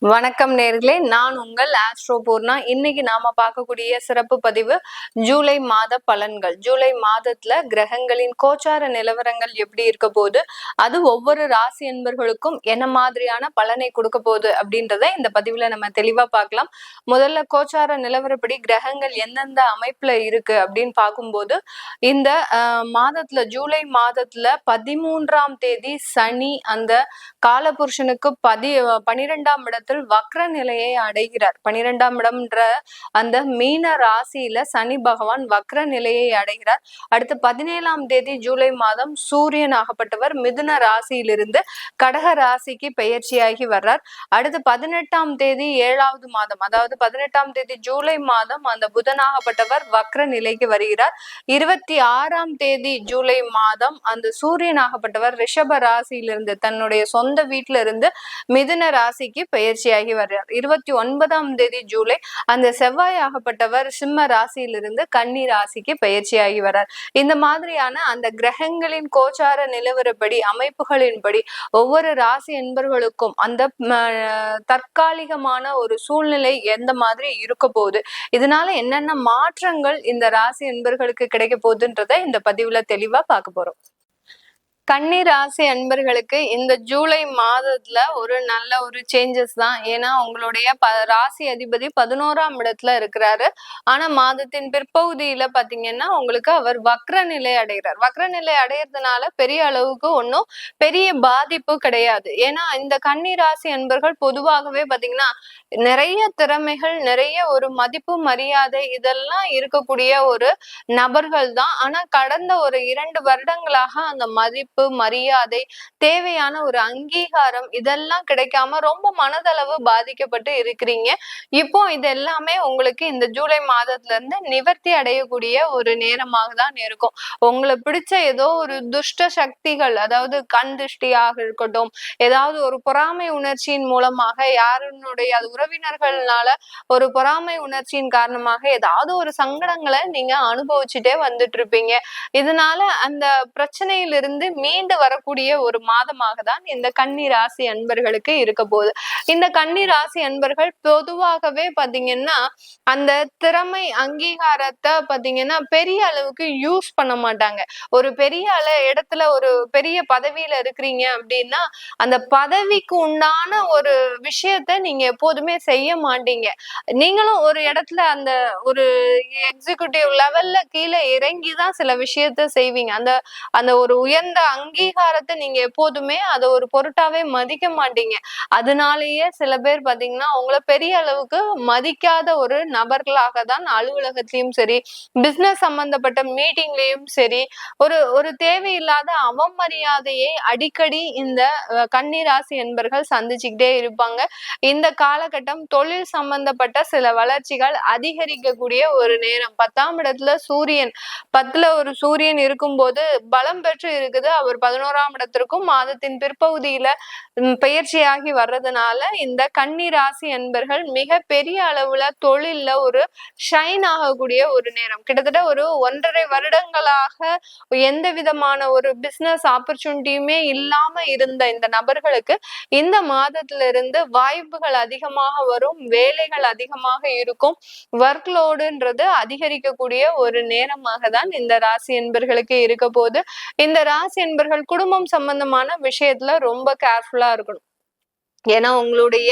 வணக்கம் நேர்களே, நான் உங்கள் ஆஸ்ட்ரோ பூர்ணா. இன்னைக்கு நாம பார்க்கக்கூடிய சிறப்பு பதிவு ஜூலை மாத பலன்கள். ஜூலை மாதத்துல கிரகங்களின் கோச்சார நிலவரங்கள் எப்படி இருக்க போகுது, அது ஒவ்வொரு ராசி என்பர்களுக்கும் என்ன மாதிரியான பலனை கொடுக்க போகுது அப்படின்றத இந்த பதிவுல நம்ம தெளிவா பார்க்கலாம். முதல்ல கோச்சார நிலவரப்படி கிரகங்கள் எந்தெந்த அமைப்புல இருக்கு அப்படின்னு பார்க்கும்போது, இந்த மாதத்துல ஜூலை மாதத்துல 13ஆம் தேதி சனி அந்த காலபுருஷனுக்கு 12ஆம் இடத்துல வக்ர நிலையை அடைகிறார். 12ஆம் இடம்ன்ற அந்த மீன ராசியில சனி பகவான் வக்ர நிலையை அடைகிறார். அடுத்து 17ஆம் தேதி ஜூலை மாதம் சூரியன் ஆகப்பட்டவர் மிதுன ராசியிலிருந்து கடக ராசிக்கு பெயர்ச்சியாகி வர்றார். அடுத்து 18ஆம் தேதி 7வது மாதம், அதாவது 18ஆம் தேதி ஜூலை மாதம் அந்த புதனாகப்பட்டவர் வக்ர நிலைக்கு வருகிறார். 26ஆம் தேதி ஜூலை மாதம் அந்த சூரியன் ஆகப்பட்டவர் ரிஷப ராசியிலிருந்து தன்னுடைய சொந்த வீட்டில இருந்து மிதுன ராசிக்கு பெயர்ச்சியாகி வர்றார். 29ஆம் தேதி ஜூலை அந்த செவ்வாய் ஆகப்பட்டவர் சிம்ம ராசியிலிருந்து கன்னி ராசிக்கு பெயர்ச்சியாகி வர்றார். இந்த மாதிரியான அந்த கிரகங்களின் கோச்சார நிலவரப்படி அமைப்புகளின்படி ஒவ்வொரு ராசி என்பர்களுக்கும் அந்த தற்காலிகமான ஒரு சூழ்நிலை எந்த மாதிரி இருக்க போகுது, இதனால என்னென்ன மாற்றங்கள் இந்த ராசி என்பர்களுக்கு கிடைக்க போகுதுன்றத இந்த பதிவுல தெளிவா பார்க்க போறோம். கன்னி ராசி அன்பர்களுக்கு இந்த ஜூலை மாதத்துல ஒரு நல்ல ஒரு சேஞ்சஸ் தான். ஏன்னா உங்களுடைய ராசி அதிபதி 11ஆம் இடத்துல இருக்கிறாரு. ஆனா மாதத்தின் பிற்பகுதியில பாத்தீங்கன்னா உங்களுக்கு அவர் வக்ர நிலை அடைகிறார். வக்ர நிலை அடைகிறதுனால பெரிய அளவுக்கு ஒன்றும் பெரிய பாதிப்பு கிடையாது. ஏன்னா இந்த கன்னி ராசி அன்பர்கள் பொதுவாகவே பாத்தீங்கன்னா நிறைய திறமைகள், நிறைய ஒரு மதிப்பு மரியாதை இதெல்லாம் இருக்கக்கூடிய ஒரு நபர்கள் தான். ஆனா கடந்த ஒரு 2 வருடங்களாக அந்த மதிப்பு மரியாதை, தேவையான ஒரு அங்கீகாரம் இதெல்லாம் கிடைக்காம ரொம்ப மனதளவு பாதிக்கப்பட்டு இருக்கிறீங்க. இப்போ இது எல்லாமே உங்களுக்கு இந்த ஜூலை மாதத்துல இருந்து நிவர்த்தி அடையக்கூடிய ஒரு நேரமாக தான் இருக்கும். உங்களை பிடிச்ச ஏதோ ஒரு துஷ்ட சக்திகள், அதாவது கண் திருஷ்டியாக இருக்கட்டும், ஏதாவது ஒரு பொறாமை உணர்ச்சியின் மூலமாக யாருடைய உறவினர்கள்னால ஒரு பொறாமை உணர்ச்சியின் காரணமாக ஏதாவது ஒரு சங்கடங்களை நீங்க அனுபவிச்சுட்டே வந்துட்டு இருப்பீங்க. இதனால அந்த பிரச்சனையிலிருந்து மீண்டு வரக்கூடிய ஒரு மாதமாக தான் இந்த கன்னி ராசி அன்பர்களுக்கு இருக்க போகுது. இந்த கன்னி ராசி அன்பர்கள் பொதுவாகவே பாத்தீங்கன்னா அந்த திறமை அங்கீகாரத்தை பாத்தீங்கன்னா பெரிய அளவுக்கு யூஸ் பண்ண மாட்டாங்க. ஒரு பெரிய இடத்துல ஒரு பெரிய பதவியில இருக்கிறீங்க அப்படின்னா அந்த பதவிக்கு உண்டான ஒரு விஷயத்த நீங்க எப்போதுமே செய்ய மாட்டீங்க. நீங்களும் ஒரு இடத்துல அந்த ஒரு எக்ஸிகியூட்டிவ் லெவல்ல கீழே இறங்கிதான் சில விஷயத்த செய்வீங்க. அந்த அந்த ஒரு உயர்ந்த அங்கீகாரத்தை நீங்க எப்போதுமே அதை ஒரு பொருட்டாவே மதிக்க மாட்டீங்க. அதனாலேயே சில பேர் பாத்தீங்கன்னா அவங்கள பெரிய அளவுக்கு மதிக்காத ஒரு நபர்களாக தான் அலுவலகத்திலயும் சரி, பிசினஸ் சம்பந்தப்பட்ட மீட்டிங்லயும் சரி, ஒரு ஒரு தேவையில்லாத அவமரியாதையை அடிக்கடி இந்த கன்னி ராசி என்பர்கள் சந்திச்சுக்கிட்டே இருப்பாங்க. இந்த காலகட்டம் தொழில் சம்பந்தப்பட்ட சில வளர்ச்சிகள் அதிகரிக்கக்கூடிய ஒரு நேரம். 10ஆம் இடத்துல சூரியன், 10ல ஒரு சூரியன் இருக்கும்போது பலம் பெற்று இருக்குது. அவர் 11ஆம் இடத்திற்கும் மாதத்தின் பிற்பகுதியில பயிற்சியாகி வர்றதுனால இந்த கன்னி ராசி என்பர்கள் மிக பெரிய அளவுல தொழில்ல ஒரு ஷைன் ஆகக்கூடிய ஒரு நேரம். கிட்டத்தட்ட ஒரு 1.5 வருடங்களாக எந்த விதமான ஒரு பிசினஸ் ஆப்பர்ச்சுனிட்டியுமே இல்லாம இருந்த இந்த நபர்களுக்கு இந்த மாதத்துல இருந்து வாய்ப்புகள் அதிகமாக வரும், வேலைகள் அதிகமாக இருக்கும், ஒர்க் லோடுன்றது அதிகரிக்கக்கூடிய ஒரு நேரமாக தான் இந்த ராசி என்பர்களுக்கு இருக்க போது. இந்த ராசி என்பர்கள் குடும்பம் சம்பந்தமான விஷயத்துல ரொம்ப கேர்ஃபுல்லா இருக்கணும். ஏன்னா உங்களுடைய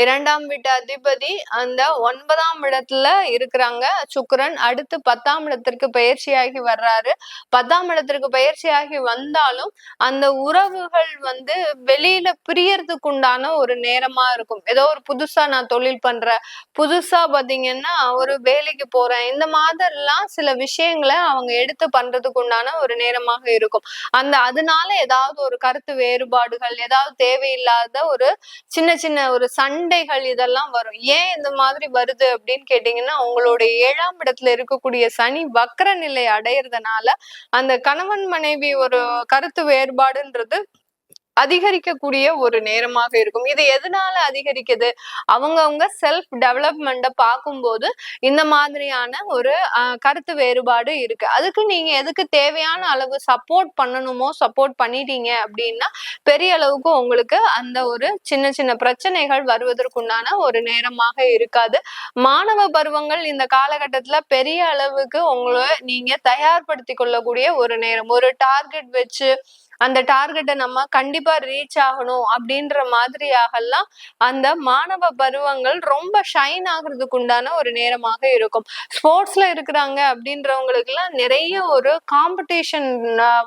2ஆம் வீட்டு அதிபதி அந்த 9ஆம் இடத்துல இருக்கிறாங்க சுக்கிரன். அடுத்து 10ஆம் இடத்திற்கு பயிற்சியாகி வர்றாரு. 10ஆம் இடத்திற்கு பயிற்சியாகி வந்தாலும் அந்த உறவுகள் வெளியில பிரியறதுக்கு உண்டான ஒரு நேரமா இருக்கும். ஏதோ ஒரு புதுசா நான் தொழில் பண்றேன், புதுசா பாத்தீங்கன்னா ஒரு வேலைக்கு போறேன், இந்த மாதிரிலாம் சில விஷயங்களை அவங்க எடுத்து பண்றதுக்கு உண்டான ஒரு நேரமாக இருக்கும். அதனால ஏதாவது ஒரு கருத்து வேறுபாடுகள், ஏதாவது தேவையில்லாத ஒரு சின்ன சின்ன ஒரு சண்டைகள் இதெல்லாம் வரும். ஏன் இந்த மாதிரி வருது அப்படின்னு கேட்டீங்கன்னா, உங்களுடைய 7ஆம் இடத்துல இருக்கக்கூடிய சனி வக்ர நிலை அடையிறதுனால அந்த கணவன் மனைவி ஒரு கருத்து வேறுபாடுன்றது அதிகரிக்கக்கூடிய ஒரு நேரமாக இருக்கும். இது எதனால அதிகரிக்குது? அவங்கவங்க செல்ஃப் டெவலப்மெண்ட்டை பார்க்கும்போது இந்த மாதிரியான ஒரு கருத்து வேறுபாடு இருக்கு. அதுக்கு நீங்க எதுக்கு தேவையான அளவு சப்போர்ட் பண்ணணுமோ சப்போர்ட் பண்ணிட்டீங்க அப்படின்னா பெரிய அளவுக்கு உங்களுக்கு அந்த ஒரு சின்ன சின்ன பிரச்சனைகள் வருவதற்குண்டான ஒரு நேரமாக இருக்காது. மாணவ பருவங்கள் இந்த காலகட்டத்துல பெரிய அளவுக்கு உங்களை நீங்க தயார்படுத்திக் கொள்ளக்கூடிய ஒரு நேரம். ஒரு டார்கெட் வச்சு அந்த டார்கெட்டை நம்ம கண்டிப்பா ரீச் ஆகணும் அப்படின்ற மாதிரியாகலாம் அந்த மாணவ பருவங்கள் ரொம்ப ஷைன் ஆகுறதுக்கு உண்டான ஒரு நேரமாக இருக்கும். ஸ்போர்ட்ஸ்ல இருக்கிறாங்க அப்படின்றவங்களுக்கு எல்லாம் நிறைய ஒரு காம்படிஷன்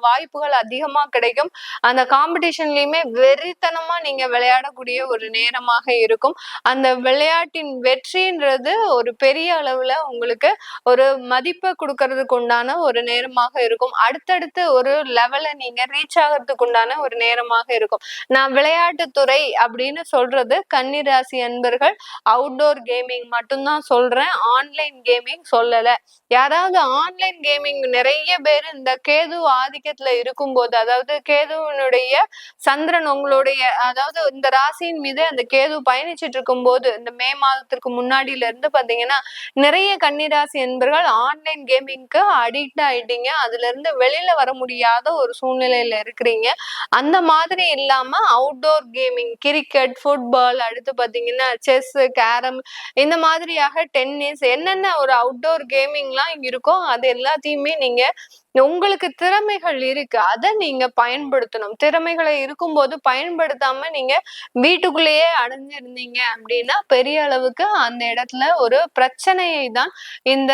வாய்ப்புகள் அதிகமா கிடைக்கும். அந்த காம்படிஷன்லயுமே வெறித்தனமா நீங்க விளையாடக்கூடிய ஒரு நேரமாக இருக்கும். அந்த விளையாட்டின் வெற்றின்றது ஒரு பெரிய அளவுல உங்களுக்கு ஒரு மதிப்பை கொடுக்கறதுக்கு உண்டான ஒரு நேரமாக இருக்கும். அடுத்தடுத்து ஒரு லெவலை நீங்க ரீச் ஆகிறதுக்கு உண்டான ஒரு நேரமாக இருக்கும். நான் விளையாட்டுத்துறை அப்படின்னு சொல்றது கன்னிராசி அன்பர்கள் அவுட்டோர் கேமிங் மட்டும்தான் சொல்றேன், ஆன்லைன் கேமிங் சொல்லல. யாராவது ஆன்லைன் கேமிங் நிறைய பேர் இந்த கேது ஆதிக்கத்துல இருக்கும்போது, அதாவது கேதுவனுடைய சந்திரன் உங்களுடைய அதாவது இந்த ராசியின் மீது அந்த கேது பயணிச்சுட்டு இருக்கும் போது இந்த மே மாதத்திற்கு முன்னாடியில இருந்து பாத்தீங்கன்னா நிறைய கன்னிராசி என்பர்கள் ஆன்லைன் கேமிங்க்கு அடிக்ட் ஆயிட்டீங்க. அதுல இருந்து வெளியில வர முடியாத ஒரு சூழ்நிலையில இருக்கிறீங்க. அந்த மாதிரி இல்லாம அவுட்டோர் கேமிங், கிரிக்கெட், ஃபுட்பால், அடுத்து பாத்தீங்கன்னா செஸ், கேரம், இந்த மாதிரியாக டென்னிஸ், என்னென்ன ஒரு அவுட்டோர் கேமிங்லாம் இருக்கோ அது எல்லாத்தையுமே நீங்க உங்களுக்கு திறமைகள் இருக்கு, அதை நீங்க பயன்படுத்தணும். திறமைகளை இருக்கும்போது பயன்படுத்தாம நீங்க வீட்டுக்குள்ளேயே அடைஞ்சிருந்தீங்க அப்படின்னா பெரிய அளவுக்கு அந்த இடத்துல ஒரு பிரச்சனையை தான் இந்த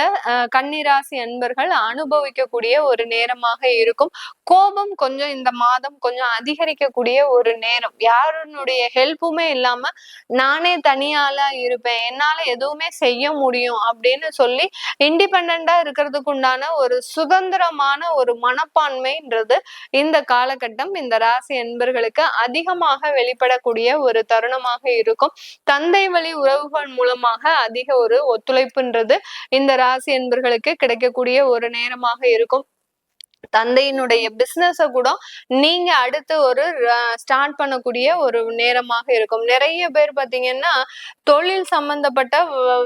கன்னிராசி அன்பர்கள் அனுபவிக்கக்கூடிய ஒரு நேரமாக இருக்கும். கோபம் கொஞ்சம் இந்த மாதம் கொஞ்சம் அதிகரிக்கக்கூடிய ஒரு நேரம். யாருடைய ஹெல்ப்புமே இல்லாம நானே தனியாளா இருப்பேன், என்னால எதுவுமே செய்ய முடியும் அப்படின்னு சொல்லி இண்டிபெண்டா இருக்கிறதுக்கு உண்டான ஒரு சுதந்திரமான ஒரு மனப்பான்மைன்றது இந்த காலகட்டம் இந்த ராசி என்பர்களுக்கு அதிகமாக வெளிப்படக்கூடிய ஒரு தருணமாக இருக்கும். தந்தை வழி உறவுகள் மூலமாக அதிக ஒரு ஒத்துழைப்புன்றது இந்த ராசி என்பர்களுக்கு கிடைக்கக்கூடிய ஒரு நேரமாக இருக்கும். தந்தையினுடைய பிசினஸ கூட நீங்க அடுத்து ஒரு ஸ்டார்ட் பண்ணக்கூடிய ஒரு நேரமாக இருக்கும். நிறைய பேர் பாத்தீங்கன்னா தொழில் சம்பந்தப்பட்ட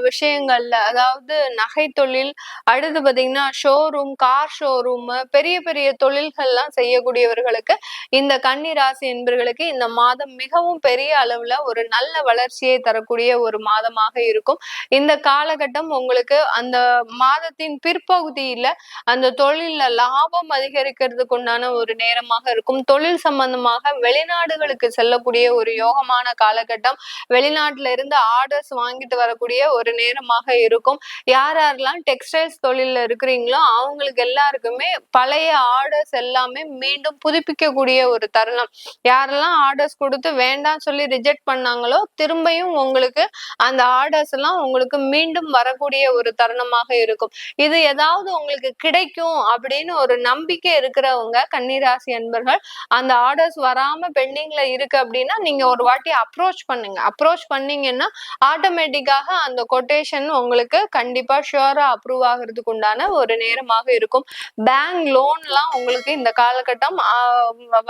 விஷயங்கள்ல, அதாவது நகை தொழில், அடுத்து பாத்தீங்கன்னா ஷோரூம், கார் ஷோரூம், பெரிய பெரிய தொழில்கள்லாம் செய்யக்கூடியவர்களுக்கு இந்த கன்னி ராசி என்பவர்களுக்கு இந்த மாதம் மிகவும் பெரிய அளவுல ஒரு நல்ல வளர்ச்சியை தரக்கூடிய ஒரு மாதமாக இருக்கும். இந்த காலகட்டம் உங்களுக்கு அந்த மாதத்தின் பிற்பகுதியில அந்த தொழில்ல லாபம் அதிகரிக்கிறதுக்கு உண்டான ஒரு நேரமாக இருக்கும். தொழில் சம்பந்தமாக வெளிநாடுகளுக்கு செல்லக்கூடிய ஒரு யோகமான காலகட்டம். வெளிநாட்டுல இருந்து ஆர்டர்ஸ் வாங்கிட்டு வரக்கூடிய ஒரு நேரமாக இருக்கும். யாரெல்லாம் டெக்ஸ்டைல்ஸ் தொழில இருக்கிறீங்களோ அவங்களுக்கு எல்லாருக்குமே பழைய ஆர்டர்ஸ் எல்லாமே மீண்டும் புதுப்பிக்கக்கூடிய ஒரு தருணம். யாரெல்லாம் ஆர்டர்ஸ் கொடுத்து வேண்டாம் சொல்லி ரிஜெக்ட் பண்ணாங்களோ திரும்பியும் உங்களுக்கு அந்த ஆர்டர்ஸ் எல்லாம் உங்களுக்கு மீண்டும் வரக்கூடிய ஒரு தருணமாக இருக்கும். இது ஏதாவது உங்களுக்கு கிடைக்கும் அப்படின்னு ஒரு நம்பிக்கை இருக்கிறவங்க கன்னிராசி அன்பர்கள் அந்த ஆர்டர்ஸ் வராம பெண்டிங்ல இருக்கு அப்படின்னா நீங்க ஒரு வாட்டி அப்ரோச் பண்ணுங்க. அப்ரோச் பண்ணீங்கன்னா ஆட்டோமேட்டிக்காக அந்த கொட்டேஷன் உங்களுக்கு கண்டிப்பா ஷுவரா அப்ரூவ் ஆகிறதுக்கு உண்டான ஒரு நேரமாக இருக்கும். பேங்க் லோன்லாம் உங்களுக்கு இந்த காலகட்டம்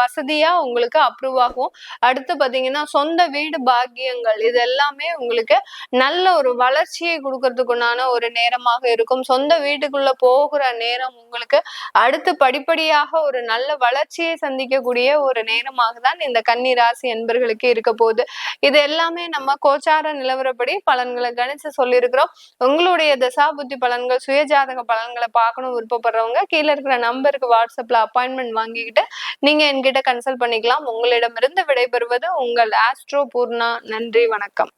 வசதியா உங்களுக்கு அப்ரூவ் ஆகும். அடுத்து பாத்தீங்கன்னா சொந்த வீடு பாக்கியங்கள், இது எல்லாமே உங்களுக்கு நல்ல ஒரு வளர்ச்சியை கொடுக்கறதுக்கு உண்டான ஒரு நேரமாக இருக்கும். சொந்த வீட்டுக்குள்ள போகிற நேரம் உங்களுக்கு அடுத்து படிப்படியாக ஒரு நல்ல வளர்ச்சியை சந்திக்கக்கூடிய ஒரு நேரமாக தான் இந்த கன்னி ராசி என்பர்களுக்கு இருக்க போகுது. இது எல்லாமே நம்ம கோச்சார நிலவரப்படி பலன்களை கணிச்சு சொல்லியிருக்கிறோம். உங்களுடைய தசாபுத்தி பலன்கள், சுயஜாதக பலன்களை பார்க்கணும் விருப்பப்படுறவங்க கீழே இருக்கிற நம்பருக்கு வாட்ஸ்அப்ல அப்பாயின்மெண்ட் வாங்கிக்கிட்டு நீங்க என்கிட்ட கன்சல்ட் பண்ணிக்கலாம். உங்களிடமிருந்து விடைபெறுவது உங்கள் ஆஸ்ட்ரோ பூர்ணா. நன்றி, வணக்கம்.